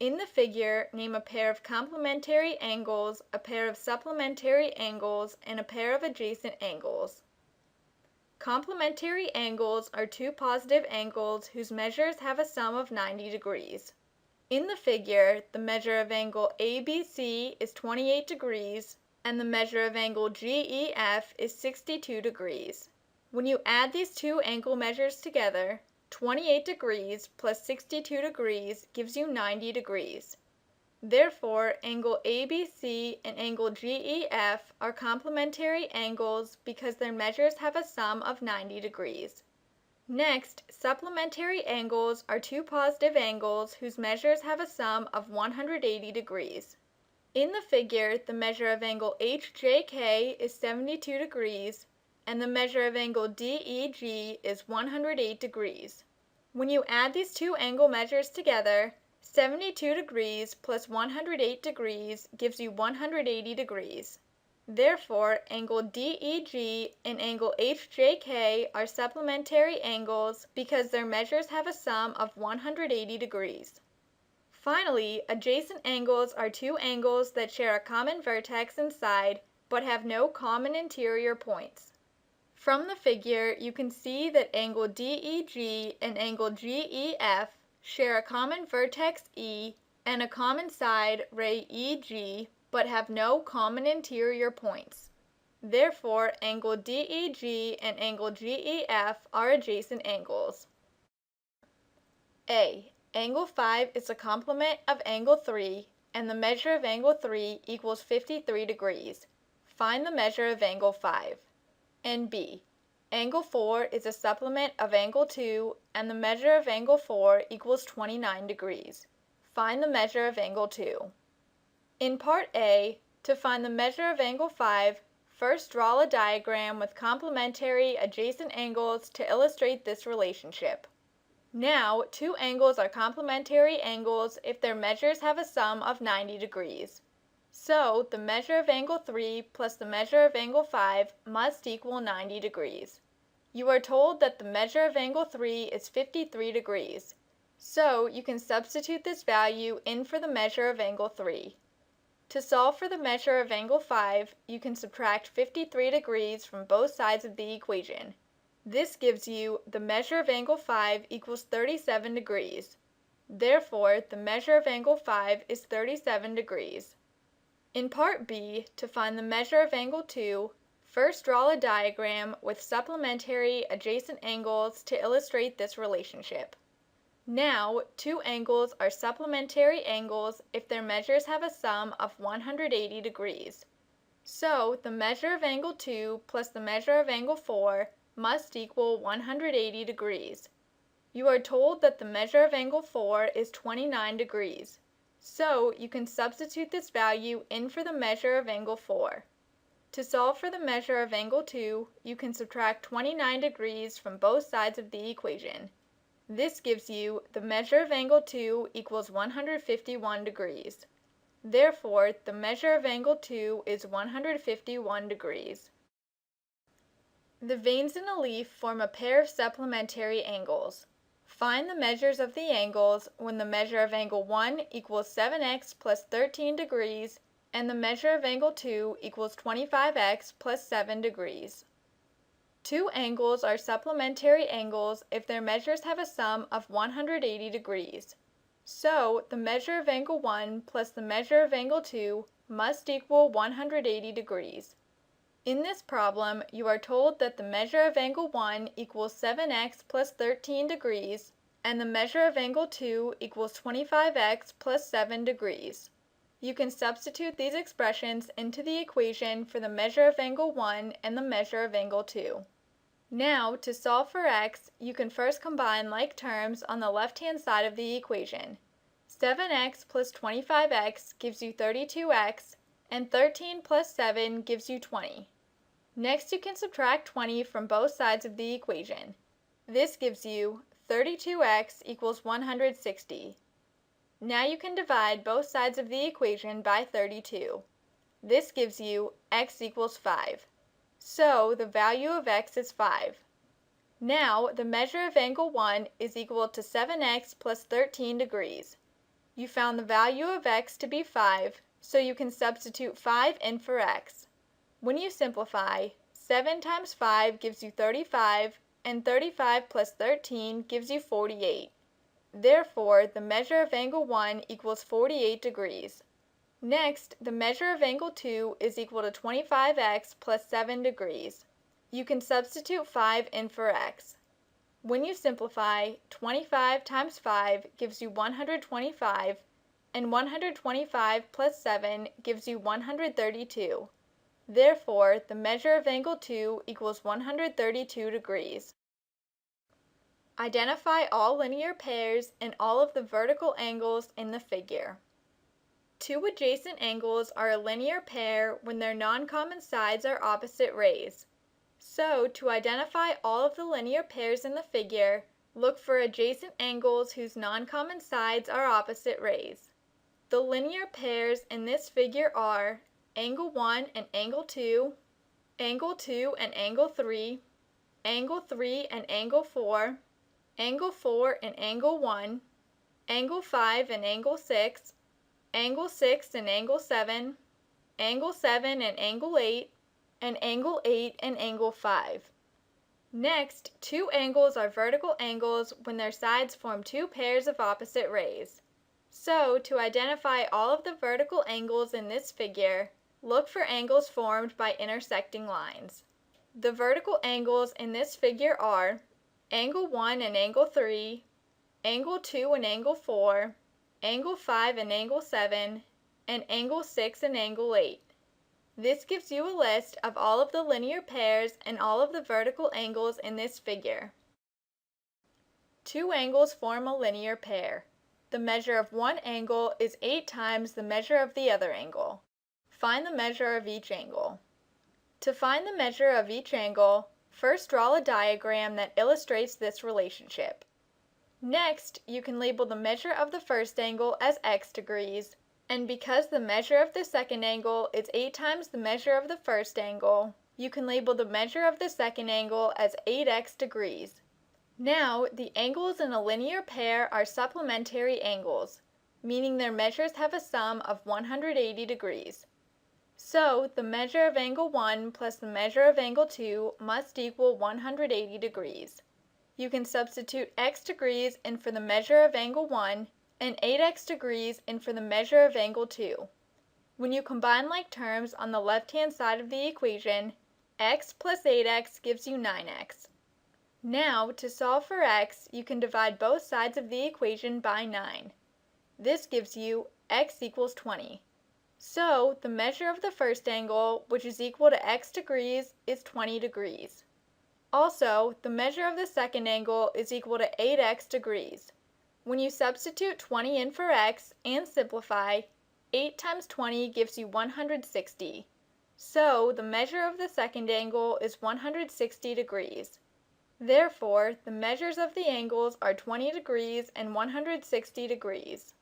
In the figure, name a pair of complementary angles, a pair of supplementary angles, and a pair of adjacent angles. Complementary angles are two positive angles whose measures have a sum of 90 degrees. In the figure, the measure of angle ABC is 28 degrees, and the measure of angle GEF is 62 degrees. When you add these two angle measures together, 28 degrees plus 62 degrees gives you 90 degrees. Therefore, angle ABC and angle GEF are complementary angles because their measures have a sum of 90 degrees. Next, supplementary angles are two positive angles whose measures have a sum of 180 degrees. In the figure, the measure of angle HJK is 72 degrees, and the measure of angle DEG is 108 degrees. When you add these two angle measures together, 72 degrees plus 108 degrees gives you 180 degrees. Therefore, angle DEG and angle HJK are supplementary angles because their measures have a sum of 180 degrees. Finally, adjacent angles are two angles that share a common vertex and side but have no common interior points. From the figure, you can see that angle DEG and angle GEF share a common vertex E and a common side, ray EG, but have no common interior points. Therefore, angle DEG and angle GEF are adjacent angles. A. Angle 5 is a complement of angle 3, and the measure of angle 3 equals 53 degrees. Find the measure of angle 5. And B. Angle 4 is a supplement of angle 2, and the measure of angle 4 equals 29 degrees. Find the measure of angle 2. In Part A, to find the measure of angle 5, first draw a diagram with complementary adjacent angles to illustrate this relationship. Now, two angles are complementary angles if their measures have a sum of 90 degrees. So, the measure of angle 3 plus the measure of angle 5 must equal 90 degrees. You are told that the measure of angle 3 is 53 degrees. So, you can substitute this value in for the measure of angle 3. To solve for the measure of angle 5, you can subtract 53 degrees from both sides of the equation. This gives you the measure of angle 5 equals 37 degrees. Therefore, the measure of angle 5 is 37 degrees. In Part B, to find the measure of angle 2, first draw a diagram with supplementary adjacent angles to illustrate this relationship. Now, two angles are supplementary angles if their measures have a sum of 180 degrees. So, the measure of angle 2 plus the measure of angle 4 must equal 180 degrees. You are told that the measure of angle 4 is 29 degrees. So, you can substitute this value in for the measure of angle 4. To solve for the measure of angle 2, you can subtract 29 degrees from both sides of the equation. This gives you the measure of angle 2 equals 151 degrees. Therefore, the measure of angle 2 is 151 degrees. The veins in a leaf form a pair of supplementary angles. Find the measures of the angles when the measure of angle 1 equals 7x plus 13 degrees and the measure of angle 2 equals 25x plus 7 degrees. Two angles are supplementary angles if their measures have a sum of 180 degrees. So, the measure of angle 1 plus the measure of angle 2 must equal 180 degrees. In this problem, you are told that the measure of angle 1 equals 7x plus 13 degrees, and the measure of angle 2 equals 25x plus 7 degrees. You can substitute these expressions into the equation for the measure of angle 1 and the measure of angle 2. Now, to solve for x, you can first combine like terms on the left-hand side of the equation. 7x plus 25x gives you 32x, and 13 plus 7 gives you 20. Next, you can subtract 20 from both sides of the equation. This gives you 32x equals 160. Now you can divide both sides of the equation by 32. This gives you x equals 5. So, the value of x is 5. Now, the measure of angle 1 is equal to 7x plus 13 degrees. You found the value of x to be 5, so you can substitute 5 in for x. When you simplify, 7 times 5 gives you 35, and 35 plus 13 gives you 48. Therefore, the measure of angle 1 equals 48 degrees. Next, the measure of angle 2 is equal to 25x plus 7 degrees. You can substitute 5 in for x. When you simplify, 25 times 5 gives you 125, and 125 plus 7 gives you 132. Therefore, the measure of angle 2 equals 132 degrees. Identify all linear pairs and all of the vertical angles in the figure. Two adjacent angles are a linear pair when their non-common sides are opposite rays. So, to identify all of the linear pairs in the figure, look for adjacent angles whose non-common sides are opposite rays. The linear pairs in this figure are angle 1 and angle 2, angle 2 and angle 3, angle 3 and angle 4, angle 4 and angle 1, angle 5 and angle 6, angle 6 and angle 7, angle 7 and angle 8, and angle 8 and angle 5. Next, two angles are vertical angles when their sides form two pairs of opposite rays. So, to identify all of the vertical angles in this figure, look for angles formed by intersecting lines. The vertical angles in this figure are angle 1 and angle 3, angle 2 and angle 4, angle 5 and angle 7, and angle 6 and angle 8. This gives you a list of all of the linear pairs and all of the vertical angles in this figure. Two angles form a linear pair. The measure of one angle is 8 times the measure of the other angle. Find the measure of each angle. To find the measure of each angle, first draw a diagram that illustrates this relationship. Next, you can label the measure of the first angle as x degrees, and because the measure of the second angle is 8 times the measure of the first angle, you can label the measure of the second angle as 8x degrees. Now, the angles in a linear pair are supplementary angles, meaning their measures have a sum of 180 degrees. So, the measure of angle 1 plus the measure of angle 2 must equal 180 degrees. You can substitute x degrees in for the measure of angle 1 and 8x degrees in for the measure of angle 2. When you combine like terms on the left-hand side of the equation, x plus 8x gives you 9x. Now, to solve for x, you can divide both sides of the equation by 9. This gives you x equals 20. So, the measure of the first angle, which is equal to x degrees, is 20 degrees. Also, the measure of the second angle is equal to 8x degrees. When you substitute 20 in for x and simplify, 8 times 20 gives you 160. So, the measure of the second angle is 160 degrees. Therefore, the measures of the angles are 20 degrees and 160 degrees.